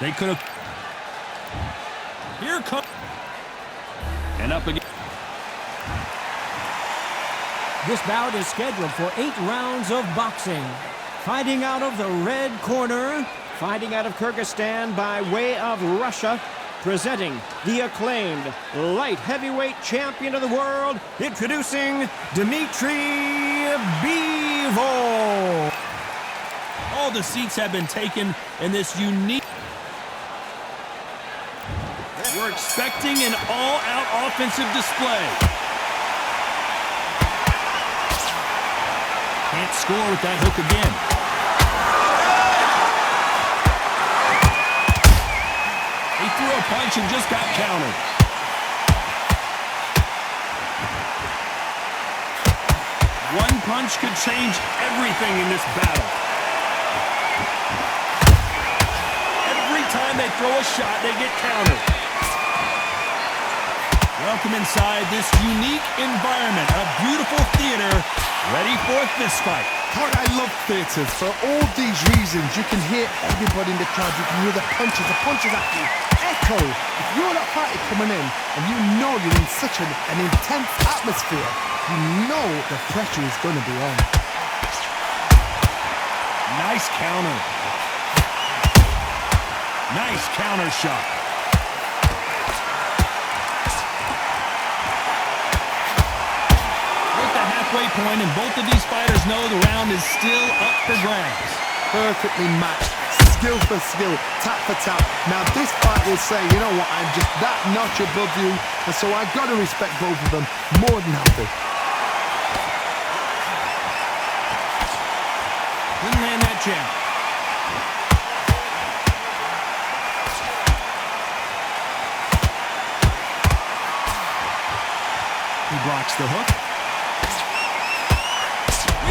They could have. Here comes. And up again. This bout is scheduled for 8 rounds of boxing. Fighting out of the red corner, fighting out of Kyrgyzstan by way of Russia, presenting the acclaimed light heavyweight champion of the world, introducing Dmitry Bivol. All the seats have been taken in this unique. We're expecting an all-out offensive display. Can't score with that hook again. He threw a punch and just got countered. One punch could change everything in this battle. Every time they throw a shot, they get countered. Welcome inside this unique environment, a beautiful theater, ready for a fist fight. God, I love theatres. For all these reasons, you can hear everybody in the crowd. You can hear the punches at you echo. If you're that fighter coming in and you know you're in such an intense atmosphere, you know the pressure is going to be on. Nice counter. Nice counter shot. Point, and both of these fighters know the round is still up for grabs. Perfectly matched, skill for skill, tap for tap. Now this fight will say, you know what, I'm just that notch above you, and so I've got to respect both of them more than happy. Didn't land that jab. He blocks the hook.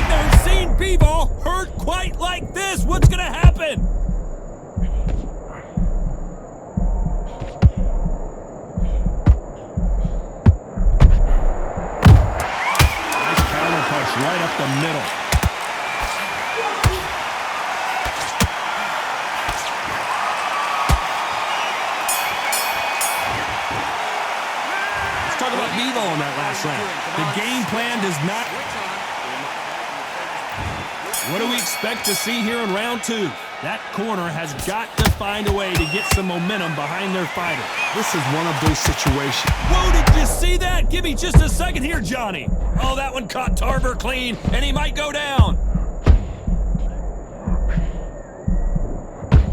Never seen Bivol hurt quite like this. What's gonna happen? Nice counter punch right up the middle. Let's talk about Bivol in that last round. The game plan does not. What do we expect to see here in round 2? That corner has got to find a way to get some momentum behind their fighter. This is one of those situations. Whoa, did you see that? Give me just a second here, Johnny. Oh, that one caught Tarver clean, and he might go down.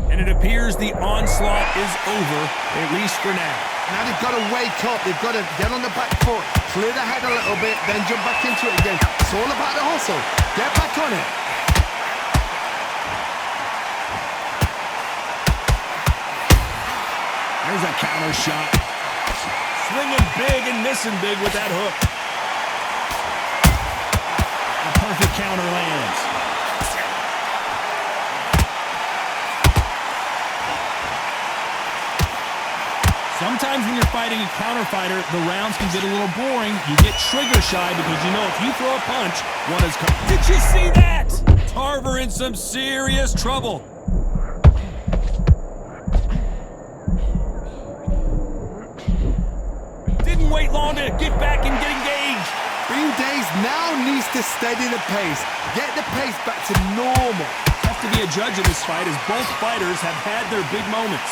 And it appears the onslaught is over, at least for now. Now they've got to wake up. They've got to get on the back foot, clear the head a little bit, then jump back into it again. It's all about the hustle. Get back on it. There's a counter shot. Swinging big and missing big with that hook. A perfect counter lands. Sometimes when you're fighting a counter fighter, the rounds can get a little boring. You get trigger shy because you know if you throw a punch, one is coming. Did you see that? Tarver in some serious trouble. Didn't wait long to get back and get engaged. Green Days now needs to steady the pace. Get the pace back to normal. Tough to be a judge of this fight as both fighters have had their big moments.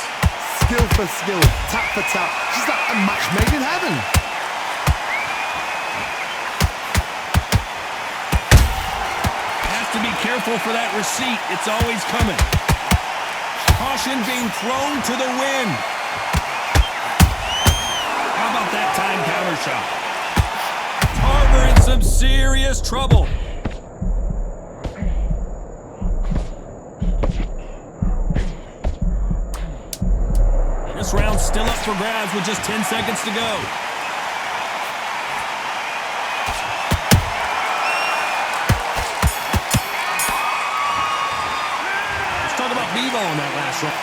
Skill for skill, tap for tap. She's like a match made in heaven. Has to be careful for that receipt. It's always coming. Caution being thrown to the wind. How about that time counter shot? Tarver in some serious trouble. This round's still up for grabs with just 10 seconds to go. Let's talk about Bivol in that last round.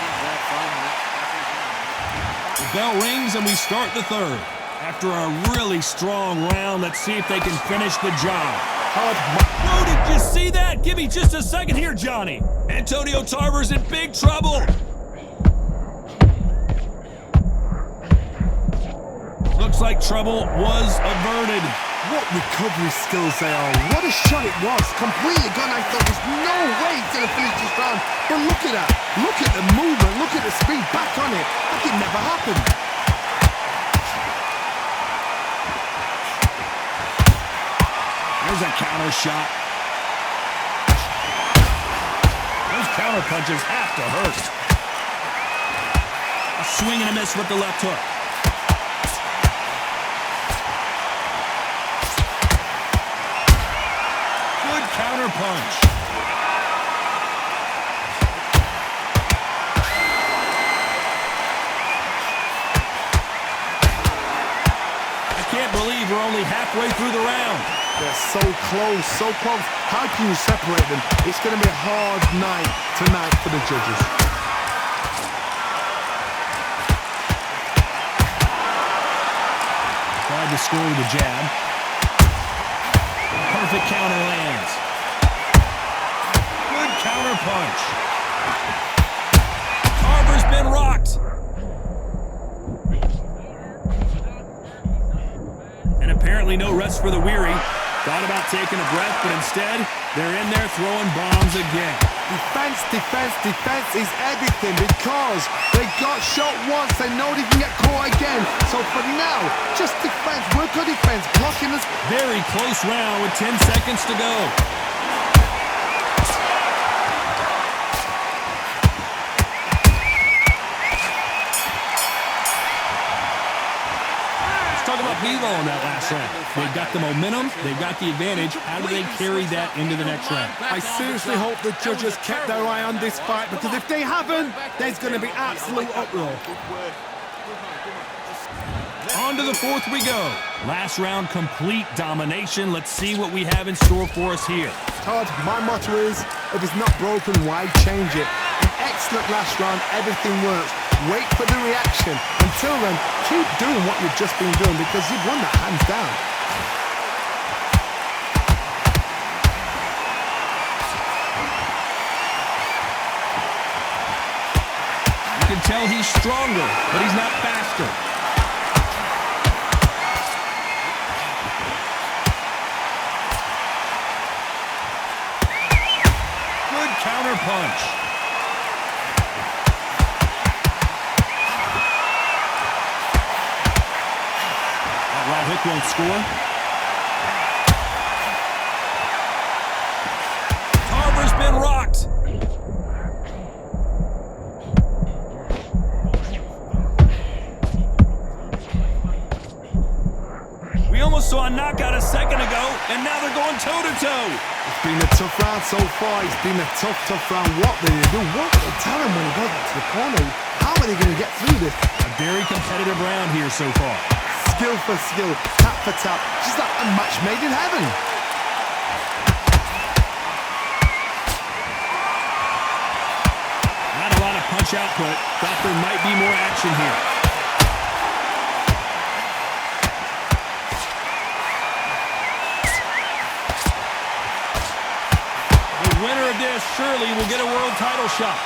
The bell rings and we start the third. After a really strong round, let's see if they can finish the job. Whoa, did you see that? Give me just a second here, Johnny. Antonio Tarver's in big trouble. trouble was averted. What recovery skills they are. What a shot it was. Completely gone. I thought there's no way to finish this round. But look at that. Look at the movement. Look at the speed. Back on it. Like it never happened. There's a counter shot. Those counter punches have to hurt. A swing and a miss with the left hook. Good counter punch. I can't believe we're only halfway through the round. They're so close, so close. How can you separate them? It's going to be a hard night tonight for the judges. Tried to score with a jab. Perfect counter lands. Good counter punch. Carver's been rocked. And apparently no rest for the weary. Thought about taking a breath, but instead, they're in there throwing bombs again. Defense, defense, defense is everything because they got shot once. They know they can get caught again. So for now, just defense. Work on defense. Blocking us. Very close round with 10 seconds to go. Talk about Vivo in that last round. They've got the momentum, they've got the advantage. How do they carry that into the next round? I seriously hope the judges kept their eye on this fight because if they haven't, there's going to be absolute uproar. On to the fourth we go. Last round, complete domination. Let's see what we have in store for us here. Todd, my motto is, if it's not broken, why change it? An excellent last round, everything works. Wait for the reaction. Until then, keep doing what you've just been doing because you've won that hands down. You can tell he's stronger, but he's not faster. Good counter punch. Right hook won't score. Carver's been rocked. We almost saw a knockout a second ago, and now they're going toe-to-toe. It's been a tough round so far. It's been a tough round. What do they do? What do they tell him when he goes back to the corner? How are they going to get through this? A very competitive round here so far. Skill for skill, tap for tap, just like a match made in heaven. Not a lot of punch output. Thought there might be more action here. The winner of this surely will get a world title shot.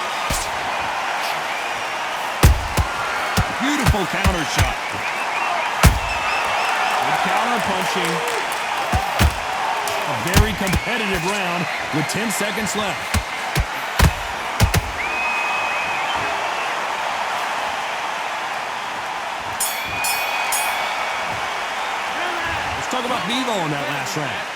Beautiful counter shot. Counter punching. A very competitive round with 10 seconds left. Let's talk about Vivo in that last round.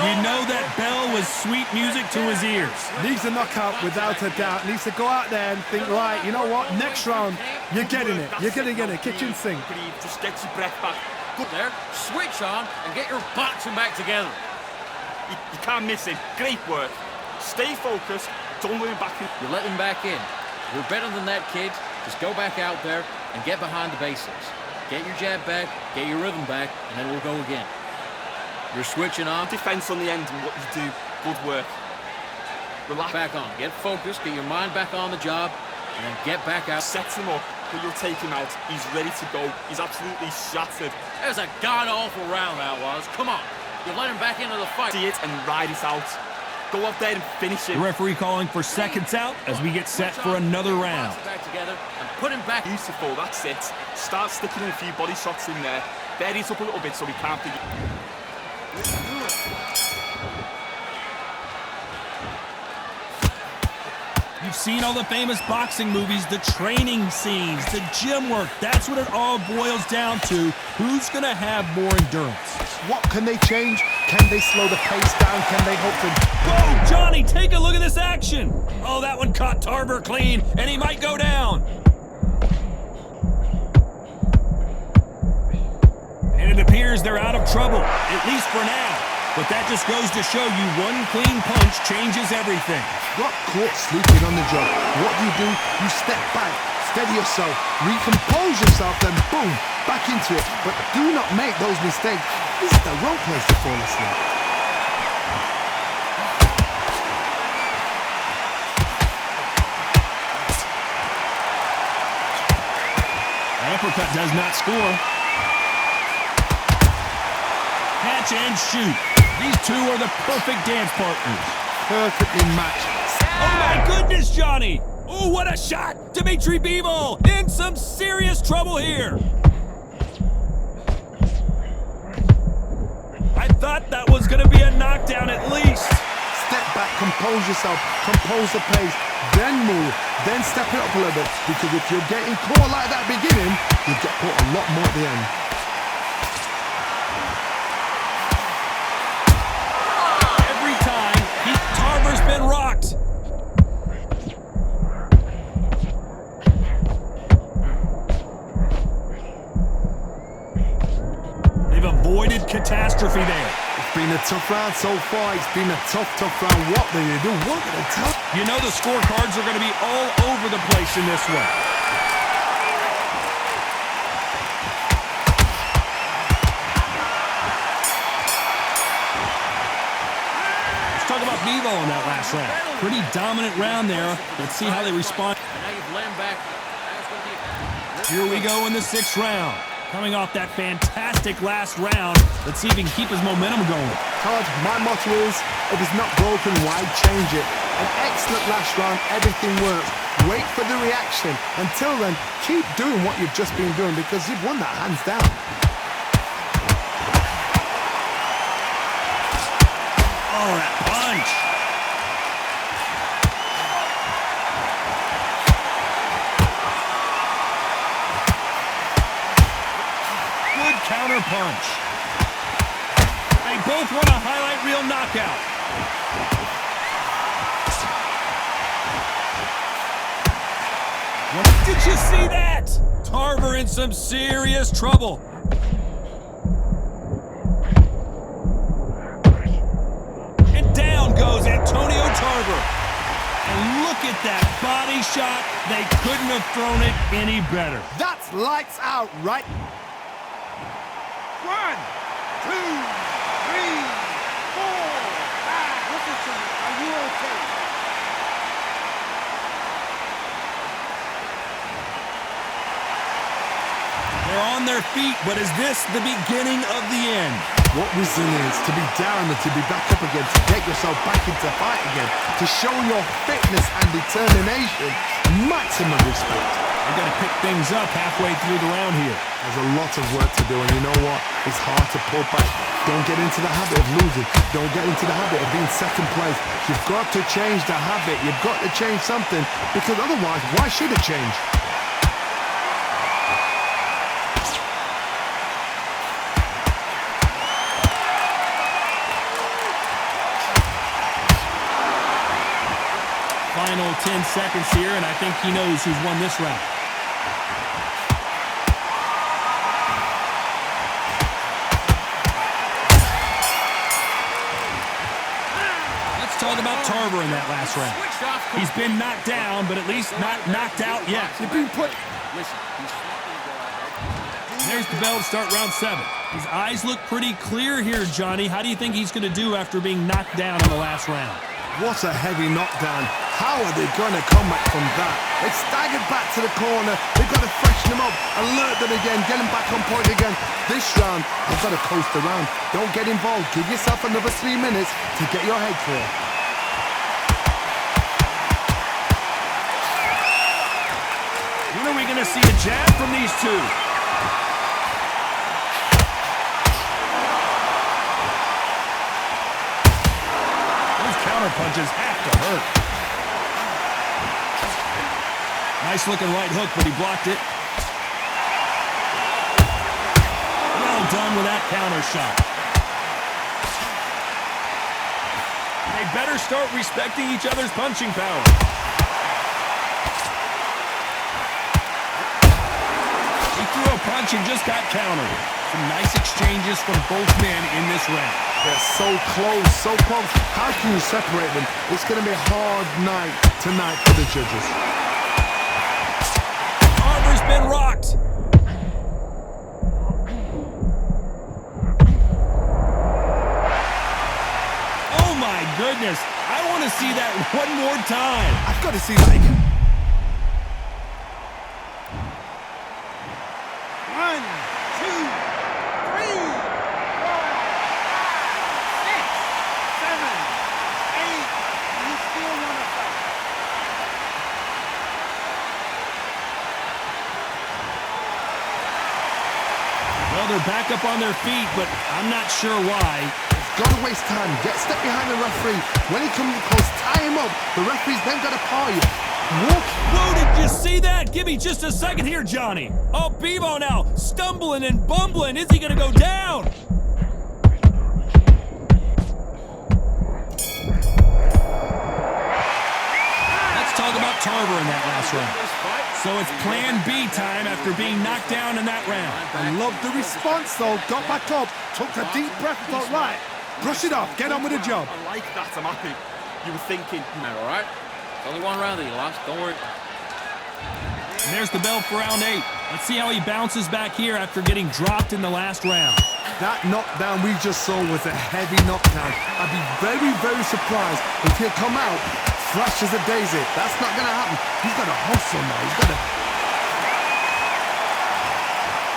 You know that bell was sweet music to his ears. Needs a knockout without a doubt. Needs to go out there and think, right, you know what? Next round, you're getting it. You're going to get it. Kitchen sink. Just get your breath back. Good there. Switch on and get your boxing back together. You can't miss it. Great work. Stay focused. Don't let him back in. You let him back in. You're better than that, kid. Just go back out there and get behind the basics. Get your jab back, get your rhythm back, and then we'll go again. You're switching on. Defense on the end and what you do. Good work. Relax. Back on. Get focused. Get your mind back on the job, and then get back out. Sets him up, but you'll take him out. He's ready to go. He's absolutely shattered. That was a god-awful round that was. Come on. You let him back into the fight. See it and ride it out. Go out there and finish The him. referee calling for seconds out as we get set for another round. Back together and put him back. Beautiful, that's it. Start sticking in a few body shots in there. Bury it up a little bit so he can't be... You've seen all the famous boxing movies, the training scenes, the gym work. That's what it all boils down to. Who's going to have more endurance? What can they change? Can they slow the pace down? Can they hope to... Whoa, Johnny, take a look at this action. Oh, that one caught Tarver clean, and he might go down. And it appears they're out of trouble, at least for now. But that just goes to show you one clean punch changes everything. Got caught sleeping on the job. What do? You step back, steady yourself, recompose yourself, then boom, back into it. But do not make those mistakes. This is the wrong place to fall asleep. That uppercut does not score. Catch and shoot. These two are the perfect dance partners. Perfectly matched. Oh my goodness, Johnny! Oh, what a shot! Dimitri Bivol in some serious trouble here. I thought that was going to be a knockdown at least. Step back, compose yourself, compose the pace, then move, then step it up a little bit. Because if you're getting caught like that at the beginning, you get caught a lot more at the end. Every time, Tarver's been rocked. They've avoided catastrophe there. It's been a tough round so far. It's been a tough round. What do you do? What do they tell? You know the scorecards are going to be all over the place in this one. Let's talk about Bivol in that last round. Pretty dominant round there. Let's see how they respond. And now you've laid him back. Here we go in the 6th round. Coming off that fantastic last round, let's see if he can keep his momentum going. Todd, my motto is, if it's not broken, why change it? An excellent last round, everything works. Wait for the reaction. Until then, keep doing what you've just been doing because you've won that hands down. Oh, that punch. Good counter punch. They both want a highlight reel knockout. Did you see that? Tarver in some serious trouble. And down goes Antonio Tarver. And look at that body shot. They couldn't have thrown it any better. That's lights out, right? 1, 2, 3, 4, 5. Listen to me. Are you okay? They're on their feet, but is this the beginning of the end? What resilience, to be down and to be back up again, to get yourself back into fight again, to show your fitness and determination. Maximum respect. They've got to pick things up halfway through the round here. There's a lot of work to do, and you know what? It's hard to pull back. Don't get into the habit of losing. Don't get into the habit of being second place. You've got to change the habit. You've got to change something, because otherwise, why should it change? Final 10 seconds here, and I think he knows who's won this round. Let's talk about Tarver in that last round. He's been knocked down, but at least not knocked out yet. You've been put... Listen, There's the bell to start round 7. His eyes look pretty clear here, Johnny. How do you think he's going to do after being knocked down in the last round? What a heavy knockdown. How are they going to come back from that? They staggered back to the corner. They've got to freshen them up, alert them again, get them back on point again. This round, they've got to coast around. Don't get involved. Give yourself another 3 minutes to get your head clear. When are we going to see a jab from these two? Those counter punches have to hurt. Nice looking right hook, but he blocked it. Well done with that counter shot. They better start respecting each other's punching power. He threw a punch and just got countered. Some nice exchanges from both men in this round. They're so close, so close. How can you separate them? It's going to be a hard night tonight for the judges. Tarver's been rocked. Oh my goodness. I want to see that one more time. I've got to see that again. 1, 2, 3, 4, 5, 6, 7, 8. You still want to fight? Well, they're back up on their feet, but I'm not sure why. Gotta waste time. Get step behind the referee. When he comes close, tie him up. The referee's then got to paw you. Walk. Whoa, did you see that? Give me just a second here, Johnny. Oh, Bevo now, stumbling and bumbling. Is he going to go down? Let's talk about Tarver in that last round. So it's plan B time after being knocked down in that round. I love the response, though. Got back up, took a deep breath, thought, right, brush it off, get on with the job. I like that, I'm happy. You were thinking, All right? It's only one round that you lost. Don't worry. And there's the bell for round 8. Let's see how he bounces back here after getting dropped in the last round. That knockdown we just saw was a heavy knockdown. I'd be very, very surprised if he'll come out flash as a daisy. That's not going to happen. He's got to hustle now. He's got to...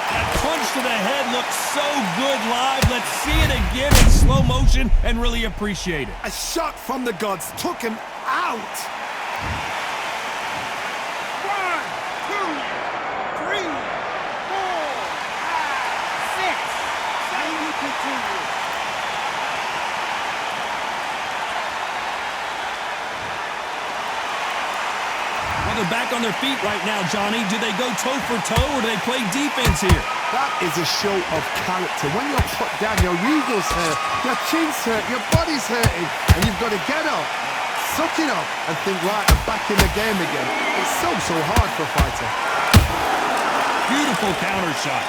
That punch to the head looks so good live. Let's see it again in slow motion and really appreciate it. A shot from the gods took him out. 1, 2, 3, 4, 5, 6. And you continue. Well, they're back on their feet right now, Johnny. Do they go toe for toe or do they play defense here? That is a show of character. When you're put down, your eagle's hurt, your chin's hurt, your body's hurting, and you've got to get up, suck it up, and think, right, I'm back in the game again. It's so hard for a fighter. Beautiful counter shot.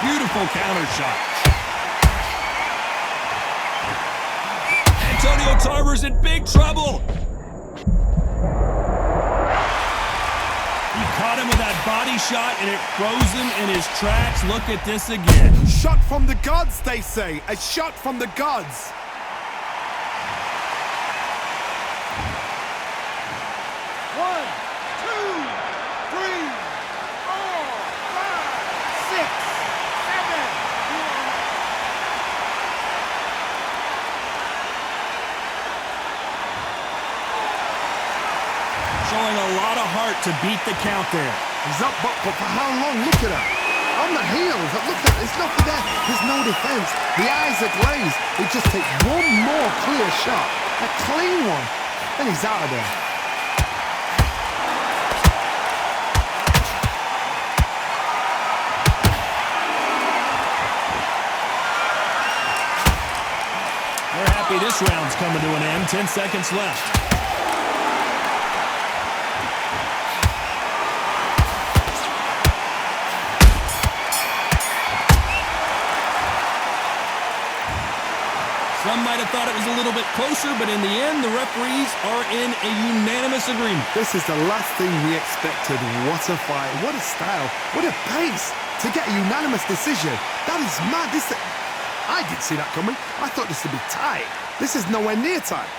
Beautiful counter shot. Antonio Tarver's in big trouble. He caught him with that body shot, and it froze him in his tracks. Look at this again. Shot from the gods, they say. A shot from the gods. 1, 2, 3, 4, 5, 6, 7. Showing a lot of heart to beat the count there. He's up, but for how long? Look at him. On the heels. Look at it. There's nothing there. There's no defense. The eyes are glazed. It just takes one more clear shot. A clean one. Then he's out of there. We're happy this round's coming to an end. 10 seconds left. Some might have thought it was a little bit closer, but in the end, the referees are in a unanimous agreement. This is the last thing we expected. What a fight. What a style. What a pace to get a unanimous decision. That is mad. I didn't see that coming. I thought this would be tight. This is nowhere near tight.